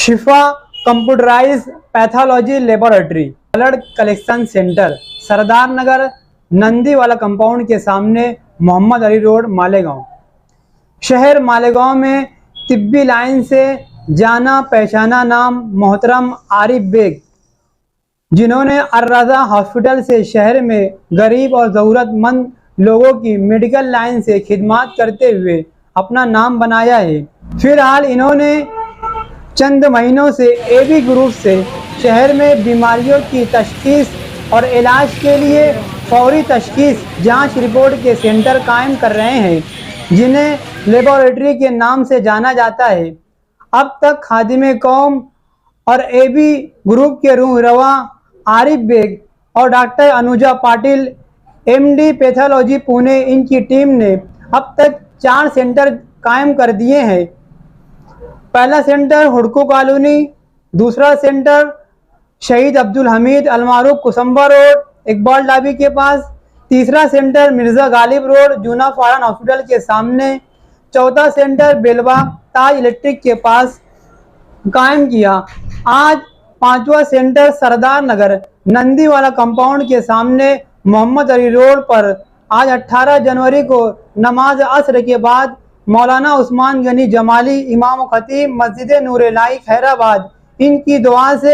शिफा computerise pathology laboratory blood collection centre Sardar Nagar Nandi Wala compound के सामने Mohammad Ali road Malegaon. शहर मालेगांव में तिब्बी लाइन से जाना पहचाना नाम मोहतरम आरिफ बेग, जिन्होंने अर्राजा हॉस्पिटल से शहर में गरीब और ज़रूरतमंद लोगों की मेडिकल लाइन से खिदमत करते हुए अपना नाम बनाया है। फिलहाल इन्होंने चंद महीनों से एबी ग्रुप से शहर में बीमारियों की तशखीस और इलाज के लिए फौरी तशखीस जांच रिपोर्ट के सेंटर कायम कर रहे हैं, जिन्हें लेबोरेटरी के नाम से जाना जाता है। अब तक खादिमे कौम और एबी ग्रुप के रूहरवा आरिफ बेग और doctor Anuja Patil MD pathology Pune, इनकी टीम ने अब तक 4 सेंटर कायम कर दिए हैं। पहला सेंटर हुडको कॉलोनी, दूसरा सेंटर शहीद अब्दुल हमीद अलमारूफ कुसुम्बा रोड इकबाल डाबी के पास, तीसरा सेंटर मिर्जा गालिब रोड जूना फारन हॉस्पिटल के सामने, चौथा सेंटर बेलबाग ताज इलेक्ट्रिक के पास कायम किया। आज 5वां सेंटर सरदार नगर नंदी वाला कंपाउंड के सामने मोहम्मद अली रोड पर आज 18 जनवरी को नमाज असर के बाद मौलाना उस्मान गनी जमाली इमाम खतीब मस्जिद नूर इलाही खैराबाद, इनकी दुआ से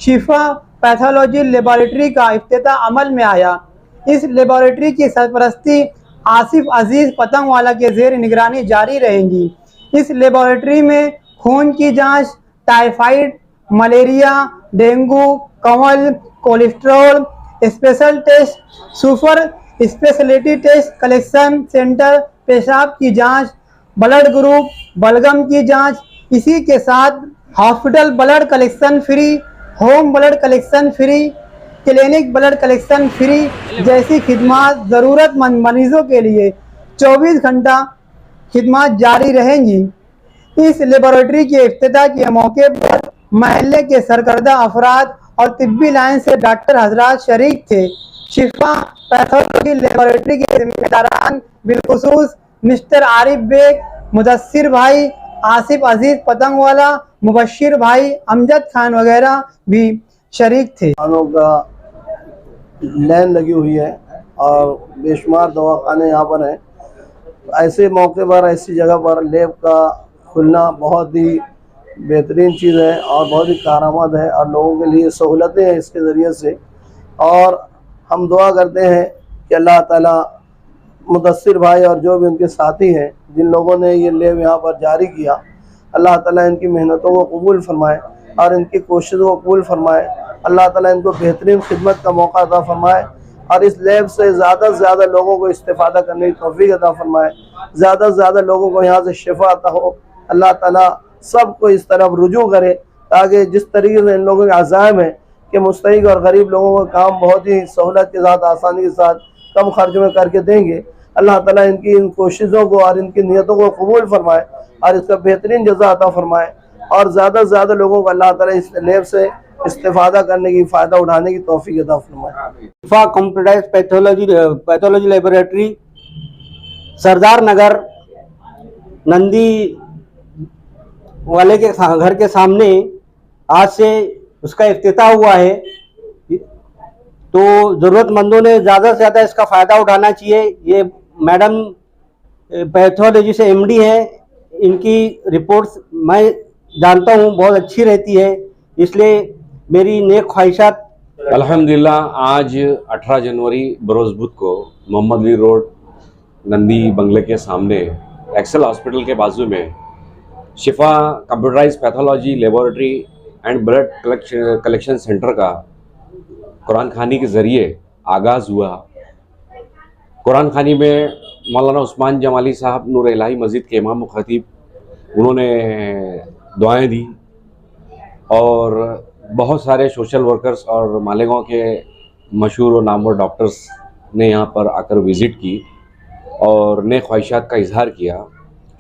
शिफा पैथोलॉजी लेबोरेटरी का इफ्तिताह अमल में आया। इस लेबोरेटरी की सरपरस्ती आसिफ अजीज पतंगवाला के जेर निगरानी जारी रहेंगी। इस लेबोरेटरी में खून की जांच, टाइफाइड, मलेरिया, डेंगू, कंवल, cholesterol, special test, super speciality test collection centre, पेशाब की जांच, ब्लड ग्रुप, बलगम की जांच, इसी के साथ hospital blood collection free, home blood collection free, clinic blood collection free जैसी खिदमत ज़रूरतमंद मरीजों के लिए 24 घंटा खिदमत जारी रहेंगी। इस लेबोरेटरी के इफ्तिताह के मौके पर महल्ले के सरकर्दा अफराद और तिब्बी लाइन से डॉक्टर हजरात शरीक थे। शिफा पैथोलॉजी लेबोरेटरी के जिम्मेदारान बिलखुसूस मिस्टर आरिफ बेग, मुदस्सिर भाई, आसिफ अजीज पतंगवाला, मुबशिर भाई, अमजद खान वगैरह भी शरीक थे। खानों का लाइन लगी हुई है और बेशुमार दवाखाने यहाँ पर हैं। ऐसे मौके पर ऐसी जगह पर लैब का खुलना बहुत ही बेहतरीन चीज़ है और बहुत ही कारआमद है और लोगों के लिए सहूलतें हैं इसके ज़रिए से। और हम दुआ करते हैं कि अल्लाह ताला मुदस्सिर भाई और जो भी उनके साथी हैं, जिन लोगों ने ये लैब यहाँ पर जारी किया, अल्लाह ताला इनकी मेहनतों को कबूल फरमाए और इनकी कोशिशों को कबूल फरमाए। अल्लाह ताला इनको बेहतरीन खिदमत का मौका अता फरमाए और इस लैब से ज़्यादा से ज़्यादा लोगों को इस्तिफ़ादा करने की तौफीक अता फरमाए। ज़्यादा से ज़्यादा लोगों को यहाँ से शिफा अता हो। अल्लाह ताला सबको इस तरफ रुजू करे ताकि जिस तरीके से इन लोगों के अज़ाइम है कि मुस्तहिक और गरीब लोगों का काम बहुत ही सहूलत के साथ, आसानी के साथ, कम खर्च में करके देंगे। अल्लाह ताला इनकी इन कोशिशों को और इनकी नियतों को कबूल फरमाए और इसका बेहतरीन जज़ा अता फरमाए और ज़्यादा से ज़्यादा लोगों को अल्लाह ताला इस लैब से इस्तिफादा करने की, फ़ायदा उठाने की तौफीक अता फरमाए। शिफा कंप्यूटराइज पैथोलॉजी लेबोरेटरी सरदार नगर नंदी वाले के घर के सामने आज से उसका इफ्तिताह हुआ है, तो ज़रूरतमंदों ने ज़्यादा से ज़्यादा इसका फ़ायदा उठाना चाहिए। ये मैडम पैथोलॉजी से एमडी है, इनकी रिपोर्ट्स मैं जानता हूँ बहुत अच्छी रहती है, इसलिए मेरी नेक ख्वाहिशात। अल्हम्दुलिल्लाह आज 18 जनवरी बरोज़ बुध को मोहम्मद अली रोड नंदी बंगले के सामने एक्सेल हॉस्पिटल के बाजू में Shifa computerise pathology laboratory and blood collection centre का कुरान खानी के ज़रिए आगाज़ हुआ। कुरान खानी में मौलाना उस्मान जमाली साहब नूर इलाही मस्जिद के इमाम खतीब, उन्होंने दुआएं दी और बहुत सारे सोशल वर्कर्स और मालेगांव के मशहूर और नामवर डॉक्टर्स ने यहाँ पर आकर विज़िट की और नए ख्वाहिशात का इजहार किया।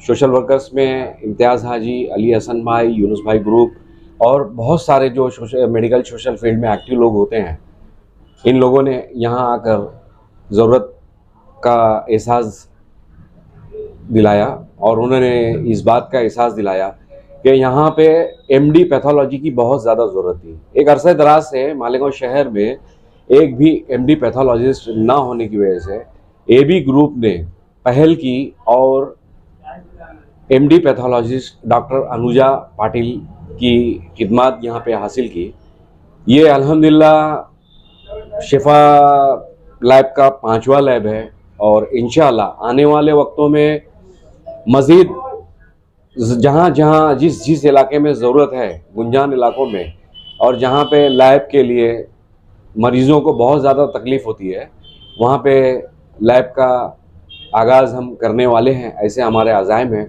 सोशल वर्कर्स में इम्तियाज़ हाजी, अली हसन भाई, यूनुस भाई ग्रुप और बहुत सारे जो मेडिकल सोशल फील्ड में एक्टिव लोग होते हैं, इन लोगों ने यहाँ आकर ज़रूरत का एहसास दिलाया और उन्होंने इस बात का एहसास दिलाया कि यहाँ पे एमडी पैथोलॉजी की बहुत ज़्यादा ज़रूरत थी। एक अरसे दराज से मालेगांव शहर में एक भी एमडी पैथोलॉजिस्ट ना होने की वजह से एबी ग्रुप ने पहल की और MD pathologist doctor Anuja Patil की खिदमत यहाँ पे हासिल की। ये अल्हम्दुलिल्लाह शिफा लैब का 5वां लैब है और इंशाअल्लाह आने वाले वक्तों में मज़ीद जहाँ जहाँ जिस इलाके में ज़रूरत है, गुंजान इलाकों में, और जहाँ पे लैब के लिए मरीज़ों को बहुत ज़्यादा तकलीफ़ होती है, वहाँ पे लैब का आगाज़ हम करने वाले हैं, ऐसे हमारे अज़ाइम हैं।